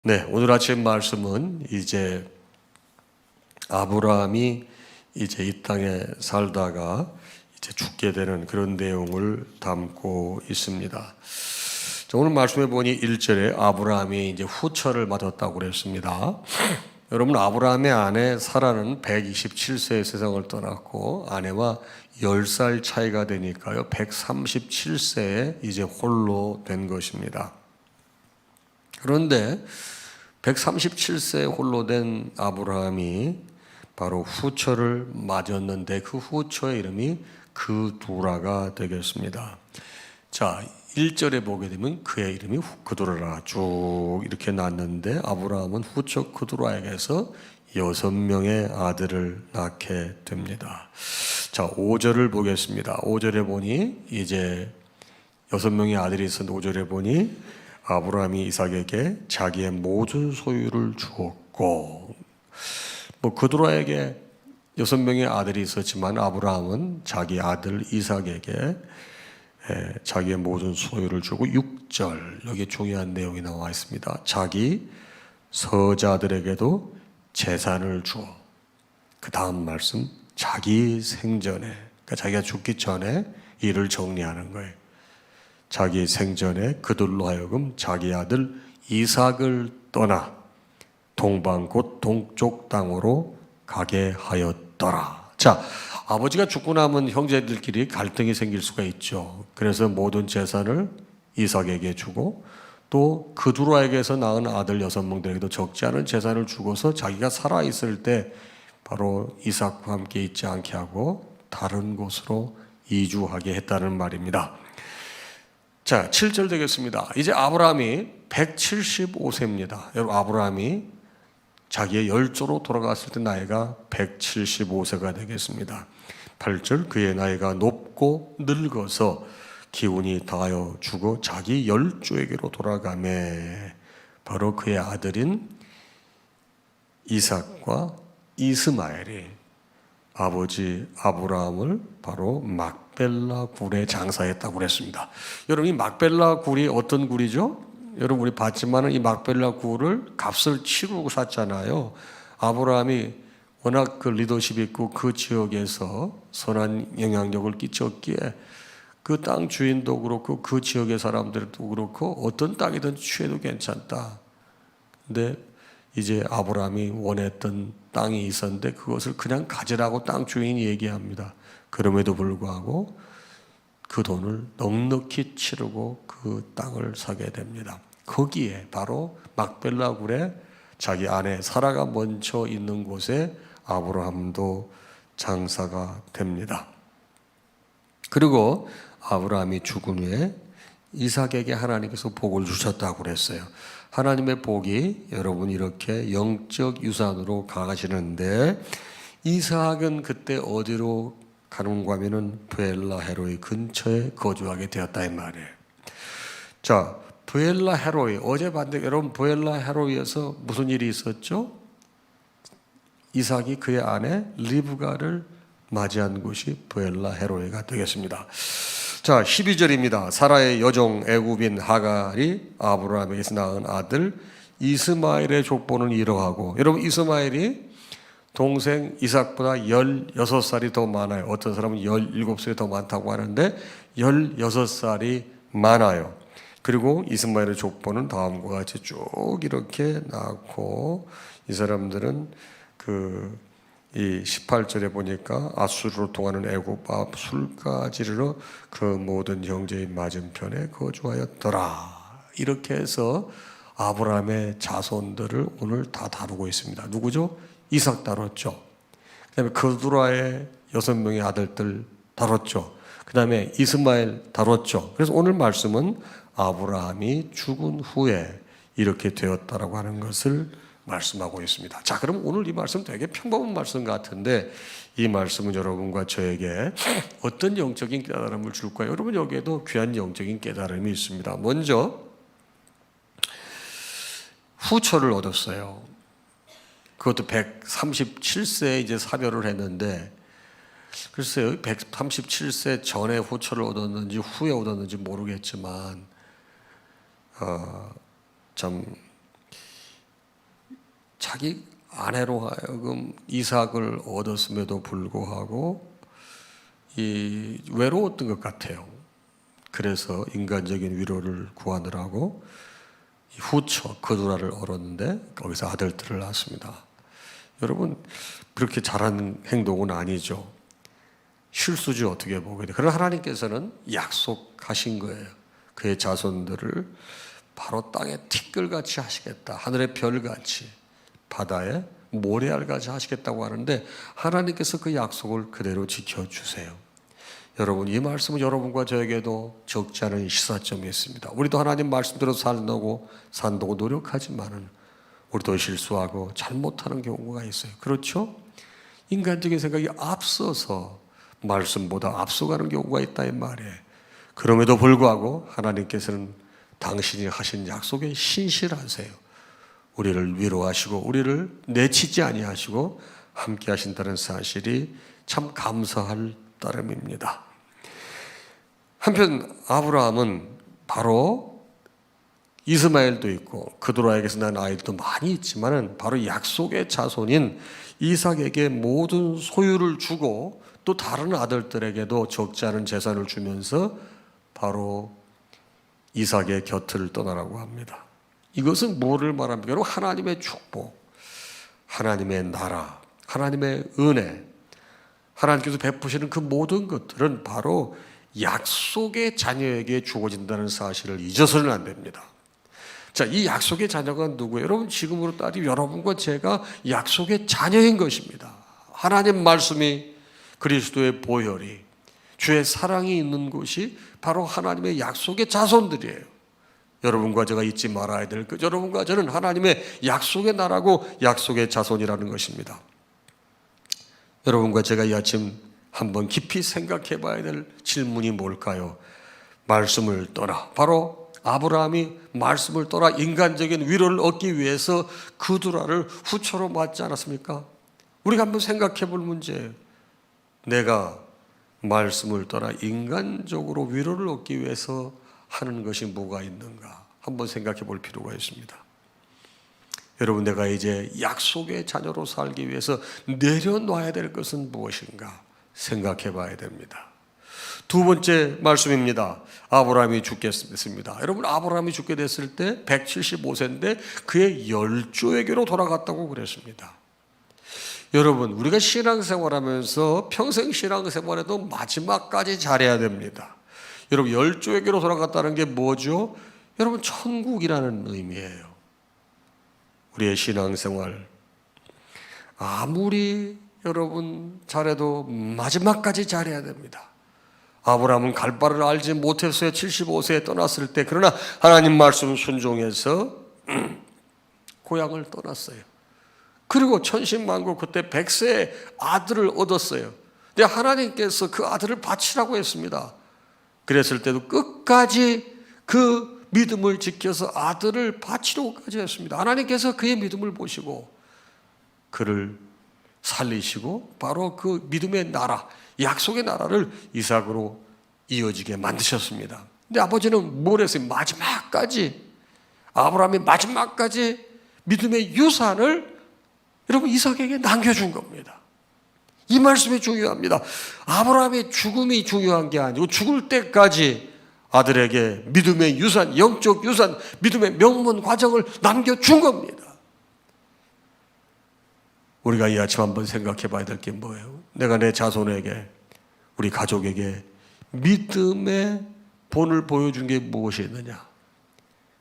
네, 오늘 아침 말씀은 이제 아브라함이 이제 이 땅에 살다가 이제 죽게 되는 그런 내용을 담고 있습니다. 자, 오늘 말씀해 보니 1절에 아브라함이 이제 후처를 맞았다고 그랬습니다. 여러분, 아브라함의 아내 사라는 127세에 세상을 떠났고 아내와 10살 차이가 되니까요, 137세에 이제 홀로 된 것입니다. 그런데 137세에 홀로 된 아브라함이 바로 후처를 맞았는데 그 후처의 이름이 그두라가 되겠습니다. 자, 1절에 보게 되면 그의 이름이 그두라라 쭉 이렇게 났는데 아브라함은 후처 그두라에게서 6명의 아들을 낳게 됩니다. 자, 5절을 보겠습니다. 5절에 보니 이제 6명의 아들이 있었는데 5절에 보니 아브라함이 이삭에게 자기의 모든 소유를 주었고, 그두라에게 6명의 아들이 있었지만 아브라함은 자기 아들 이삭에게 자기의 모든 소유를 주고 6절, 여기 중요한 내용이 나와 있습니다. 자기 서자들에게도 재산을 주어. 그 다음 말씀, 자기 생전에, 그러니까 자기가 죽기 전에 일을 정리하는 거예요. 자기 생전에 그들로 하여금 자기 아들 이삭을 떠나 동방 곧 동쪽 땅으로 가게 하였더라. 자, 아버지가 죽고 나면 형제들끼리 갈등이 생길 수가 있죠. 그래서 모든 재산을 이삭에게 주고 또 그두라에게서 낳은 아들 6명들에게도 적지 않은 재산을 주고서 자기가 살아있을 때 바로 이삭과 함께 있지 않게 하고 다른 곳으로 이주하게 했다는 말입니다. 자, 7절 되겠습니다. 이제 아브라함이 175세입니다. 여러분, 아브라함이 자기의 열조로 돌아갔을 때 나이가 175세가 되겠습니다. 8절, 그의 나이가 높고 늙어서 기운이 다하여 죽어 자기 열조에게로 돌아가매 바로 그의 아들인 이삭과 이스마엘이 아버지 아브라함을 바로 막벨라 굴에 장사했다고 그랬습니다. 여러분, 이 막벨라 굴이 어떤 굴이죠? 여러분, 우리 봤지만 이 막벨라 굴을 값을 치르고 샀잖아요. 아브라함이 워낙 그 리더십이 있고 그 지역에서 선한 영향력을 끼쳤기에 그 땅 주인도 그렇고 그 지역의 사람들도 그렇고 어떤 땅이든 취해도 괜찮다. 근데 이제 아브라함이 원했던 땅이 있었는데 그것을 그냥 가지라고 땅 주인이 얘기합니다. 그럼에도 불구하고 그 돈을 넉넉히 치르고 그 땅을 사게 됩니다. 거기에 바로 막벨라 굴에 자기 아내 사라가 먼저 있는 곳에 아브라함도 장사가 됩니다. 그리고 아브라함이 죽은 후에 이삭에게 하나님께서 복을 주셨다고 그랬어요. 하나님의 복이 여러분 이렇게 영적 유산으로 가시는데 이삭은 그때 어디로 가는가 하면은 브엘라 헤로이 근처에 거주하게 되었다 이 말이에요. 자, 브엘라 헤로이 어제 봤는데 여러분 브엘라 헤로이에서 무슨 일이 있었죠? 이삭이 그의 아내 리브가를 맞이한 곳이 브엘라 헤로이가 되겠습니다. 자, 12절입니다. 사라의 여종 애굽인 하갈이 아브라함에게서 낳은 아들 이스마엘의 족보는 이러하고, 여러분 이스마엘이 동생 이삭보다 16살이 더 많아요. 어떤 사람은 17살이 더 많다고 하는데 16살이 많아요. 그리고 이스마엘의 족보는 다음과 같이 쭉 이렇게 나왔고, 이 사람들은 이 18절에 보니까 아수르로 통하는 애굽 앞 술가지르러 그 모든 형제의 맞은편에 거주하였더라. 이렇게 해서 아브라함의 자손들을 오늘 다 다루고 있습니다. 누구죠? 이삭 다뤘죠. 그 다음에 그두라의 6명의 아들들 다뤘죠. 그 다음에 이스마엘 다뤘죠. 그래서 오늘 말씀은 아브라함이 죽은 후에 이렇게 되었다라고 하는 것을 말씀하고 있습니다. 자, 그럼 오늘 이 말씀 되게 평범한 말씀 같은데 이 말씀은 여러분과 저에게 어떤 영적인 깨달음을 줄까요? 여러분, 여기에도 귀한 영적인 깨달음이 있습니다. 먼저 후처를 얻었어요. 그것도 137세에 이제 사별을 했는데, 글쎄요, 137세 전에 후처를 얻었는지 후에 얻었는지 모르겠지만 참 자기 아내로 하여금 이삭을 얻었음에도 불구하고 외로웠던 것 같아요. 그래서 인간적인 위로를 구하느라고 후처 그두라를 얻었는데 거기서 아들들을 낳았습니다. 여러분, 그렇게 잘한 행동은 아니죠. 실수죠, 어떻게 보게 돼. 그러나 하나님께서는 약속하신 거예요. 그의 자손들을 바로 땅에 티끌같이 하시겠다, 하늘의 별같이, 바다에 모래알같이 하시겠다고 하는데 하나님께서 그 약속을 그대로 지켜주세요. 여러분, 이 말씀은 여러분과 저에게도 적지 않은 시사점이 있습니다. 우리도 하나님 말씀대로 산다고 노력하지만은 우리도 실수하고 잘못하는 경우가 있어요. 그렇죠? 인간적인 생각이 앞서서 말씀보다 앞서가는 경우가 있다 이 말이에요. 그럼에도 불구하고 하나님께서는 당신이 하신 약속에 신실하세요. 우리를 위로하시고 우리를 내치지 아니하시고 함께 하신다는 사실이 참 감사할 따름입니다. 한편 아브라함은 바로 이스마엘도 있고 그도라에게서 난 아이들도 많이 있지만은 바로 약속의 자손인 이삭에게 모든 소유를 주고 또 다른 아들들에게도 적지 않은 재산을 주면서 바로 이삭의 곁을 떠나라고 합니다. 이것은 뭐를 말합니까? 여러분, 하나님의 축복, 하나님의 나라, 하나님의 은혜, 하나님께서 베푸시는 그 모든 것들은 바로 약속의 자녀에게 주어진다는 사실을 잊어서는 안 됩니다. 자, 이 약속의 자녀가 누구예요? 여러분, 지금으로 따지면 여러분과 제가 약속의 자녀인 것입니다. 하나님 말씀이, 그리스도의 보혈이, 주의 사랑이 있는 곳이 바로 하나님의 약속의 자손들이에요. 여러분과 제가 잊지 말아야 될 것, 여러분과 저는 하나님의 약속의 나라고 약속의 자손이라는 것입니다. 여러분과 제가 이 아침 한번 깊이 생각해 봐야 될 질문이 뭘까요? 말씀을 떠나, 바로 아브라함이 말씀을 떠나 인간적인 위로를 얻기 위해서 그두라를 후처로 맞지 않았습니까? 우리가 한번 생각해 볼 문제예요. 내가 말씀을 떠나 인간적으로 위로를 얻기 위해서 하는 것이 뭐가 있는가? 한번 생각해 볼 필요가 있습니다. 여러분, 내가 이제 약속의 자녀로 살기 위해서 내려놔야 될 것은 무엇인가? 생각해 봐야 됩니다. 두 번째 말씀입니다. 아브라함이 죽게 됐습니다. 여러분, 아브라함이 죽게 됐을 때 175세인데 그의 열조에게로 돌아갔다고 그랬습니다. 여러분, 우리가 신앙생활하면서 평생 신앙생활에도 마지막까지 잘해야 됩니다. 여러분, 열조에게로 돌아갔다는 게 뭐죠? 여러분, 천국이라는 의미예요. 우리의 신앙생활 아무리 여러분 잘해도 마지막까지 잘해야 됩니다. 아브라함은 갈 바를 알지 못했어요. 75세에 떠났을 때. 그러나 하나님 말씀 순종해서 고향을 떠났어요. 그리고 천신만고 그때 100세의 아들을 얻었어요. 근데 하나님께서 그 아들을 바치라고 했습니다. 그랬을 때도 끝까지 그 믿음을 지켜서 아들을 바치려고까지 했습니다. 하나님께서 그의 믿음을 보시고 그를 살리시고 바로 그 믿음의 나라, 약속의 나라를 이삭으로 이어지게 만드셨습니다. 근데 아버지는 뭘 했어요? 마지막까지, 아브라함이 마지막까지 믿음의 유산을 여러분 이삭에게 남겨준 겁니다. 이 말씀이 중요합니다. 아브라함의 죽음이 중요한 게 아니고 죽을 때까지 아들에게 믿음의 유산, 영적 유산, 믿음의 명문 과정을 남겨준 겁니다. 우리가 이 아침 한번 생각해 봐야 될 게 뭐예요? 내가 내 자손에게, 우리 가족에게 믿음의 본을 보여준 게 무엇이었느냐?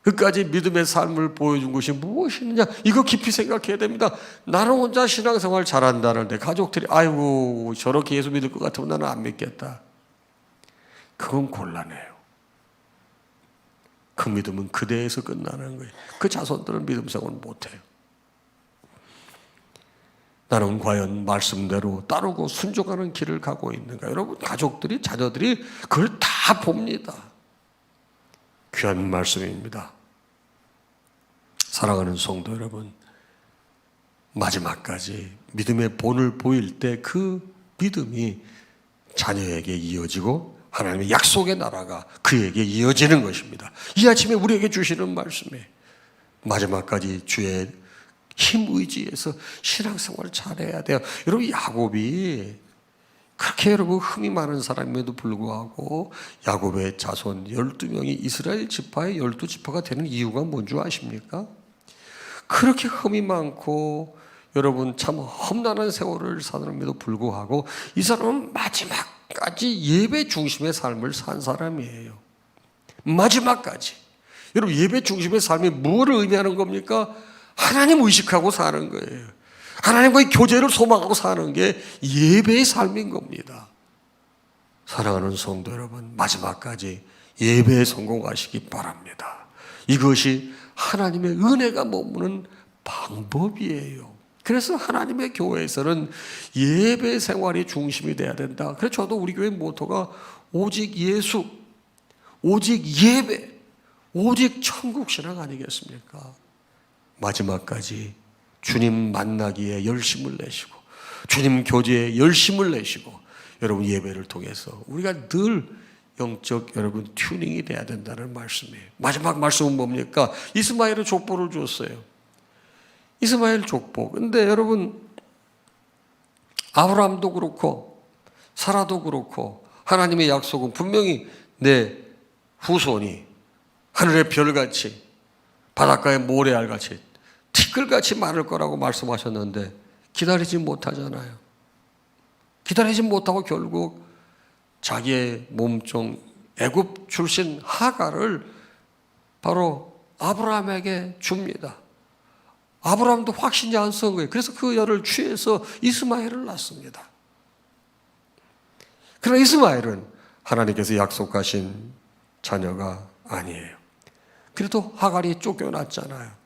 끝까지 믿음의 삶을 보여준 것이 무엇이느냐? 이거 깊이 생각해야 됩니다. 나는 혼자 신앙생활 잘한다는데 가족들이 아이고 저렇게 예수 믿을 것 같으면 나는 안 믿겠다. 그건 곤란해요. 그 믿음은 그대에서 끝나는 거예요. 그 자손들은 믿음 생활을 못해요. 나는 과연 말씀대로 따르고 순종하는 길을 가고 있는가? 여러분, 가족들이, 자녀들이 그걸 다 봅니다. 귀한 말씀입니다. 사랑하는 성도 여러분, 마지막까지 믿음의 본을 보일 때 그 믿음이 자녀에게 이어지고 하나님의 약속의 나라가 그에게 이어지는 것입니다. 이 아침에 우리에게 주시는 말씀에 마지막까지 주의 힘 의지해서 신앙생활을 잘해야 돼요. 여러분 야곱이 그렇게 여러분 흠이 많은 사람임에도 불구하고 야곱의 자손 12명이 이스라엘 지파의 12지파가 되는 이유가 뭔 줄 아십니까? 그렇게 흠이 많고 여러분 참 험난한 세월을 사는데도 불구하고 이 사람은 마지막까지 예배 중심의 삶을 산 사람이에요. 마지막까지. 여러분 예배 중심의 삶이 무엇을 의미하는 겁니까? 하나님 의식하고 사는 거예요. 하나님과의 교제를 소망하고 사는 게 예배의 삶인 겁니다. 사랑하는 성도 여러분, 마지막까지 예배에 성공하시기 바랍니다. 이것이 하나님의 은혜가 머무는 방법이에요. 그래서 하나님의 교회에서는 예배 생활이 중심이 돼야 된다. 그래서 저도 우리 교회 모토가 오직 예수, 오직 예배, 오직 천국 신앙 아니겠습니까? 마지막까지 주님 만나기에 열심을 내시고 주님 교제에 열심을 내시고 여러분 예배를 통해서 우리가 늘 영적 여러분 튜닝이 돼야 된다는 말씀이에요. 마지막 말씀은 뭡니까? 이스마엘의 족보를 줬어요. 이스마엘 족보. 근데 여러분 아브라함도 그렇고 사라도 그렇고 하나님의 약속은 분명히 내 후손이 하늘의 별같이 바닷가의 모래알같이 티끌같이 많을 거라고 말씀하셨는데 기다리지 못하잖아요. 기다리지 못하고 결국 자기의 몸종 애굽 출신 하갈을 바로 아브라함에게 줍니다. 아브라함도 확신이 안 선 거예요. 그래서 그 열을 취해서 이스마엘을 낳습니다. 그러나 이스마엘은 하나님께서 약속하신 자녀가 아니에요. 그래도 하갈이 쫓겨났잖아요.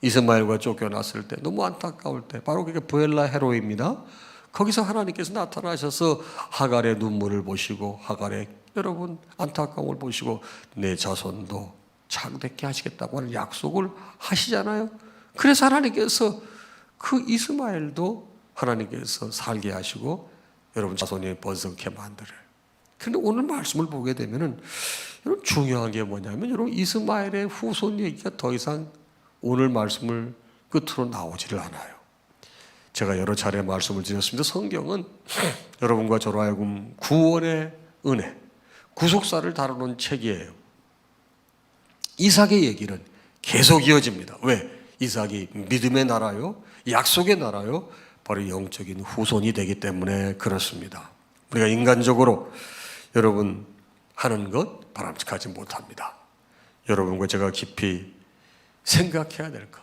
이스마엘과 쫓겨났을 때 너무 안타까울 때 바로 그게 부엘라 헤로입니다. 거기서 하나님께서 나타나셔서 하갈의 눈물을 보시고 하갈의 여러분 안타까움을 보시고 내 자손도 창대케 하시겠다고 하는 약속을 하시잖아요. 그래서 하나님께서 그 이스마엘도 하나님께서 살게 하시고 여러분 자손이 번성케 만들어요. 그런데 오늘 말씀을 보게 되면은 여러분 중요한 게 뭐냐면 여러분 이스마엘의 후손 얘기가 더 이상 오늘 말씀을 끝으로 나오지를 않아요. 제가 여러 차례 말씀을 드렸습니다. 성경은 여러분과 저로 하여금 구원의 은혜, 구속사를 다루는 책이에요. 이삭의 얘기는 계속 이어집니다. 왜? 이삭이 믿음의 나라요, 약속의 나라요, 바로 영적인 후손이 되기 때문에 그렇습니다. 우리가 인간적으로 여러분 하는 것 바람직하지 못합니다. 여러분과 제가 깊이 생각해야 될 것.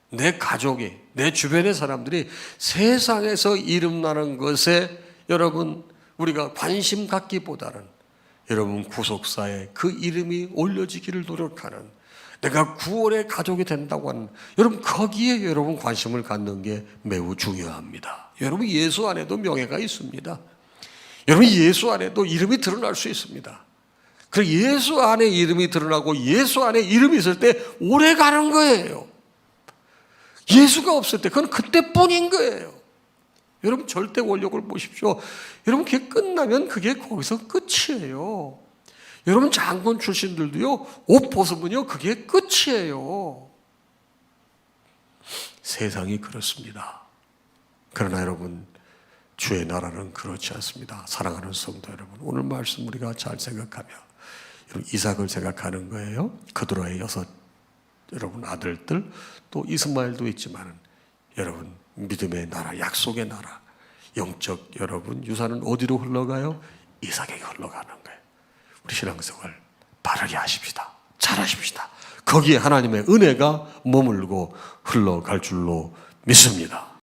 내 가족이, 내 주변의 사람들이 세상에서 이름나는 것에 여러분 우리가 관심 갖기보다는 여러분 구속사에 그 이름이 올려지기를 노력하는 내가 구원의 가족이 된다고 하는 여러분 거기에 여러분 관심을 갖는 게 매우 중요합니다. 여러분 예수 안에도 명예가 있습니다. 여러분 예수 안에도 이름이 드러날 수 있습니다. 그 예수 안에 이름이 드러나고 예수 안에 이름이 있을 때 오래 가는 거예요. 예수가 없을 때 그건 그때뿐인 거예요. 여러분 절대 권력을 보십시오. 여러분 그게 끝나면 그게 거기서 끝이에요. 여러분 장군 출신들도요 옷 벗으면요 그게 끝이에요. 세상이 그렇습니다. 그러나 여러분 주의 나라는 그렇지 않습니다. 사랑하는 성도 여러분, 오늘 말씀 우리가 잘 생각하며 여러분 이삭을 생각하는 거예요. 그드로의 6 여러분 아들들 또 이스마엘도 있지만 여러분 믿음의 나라, 약속의 나라, 영적 여러분 유산은 어디로 흘러가요? 이삭에게 흘러가는 거예요. 우리 신앙생활 바르게 하십시다. 잘하십시다. 거기에 하나님의 은혜가 머물고 흘러갈 줄로 믿습니다.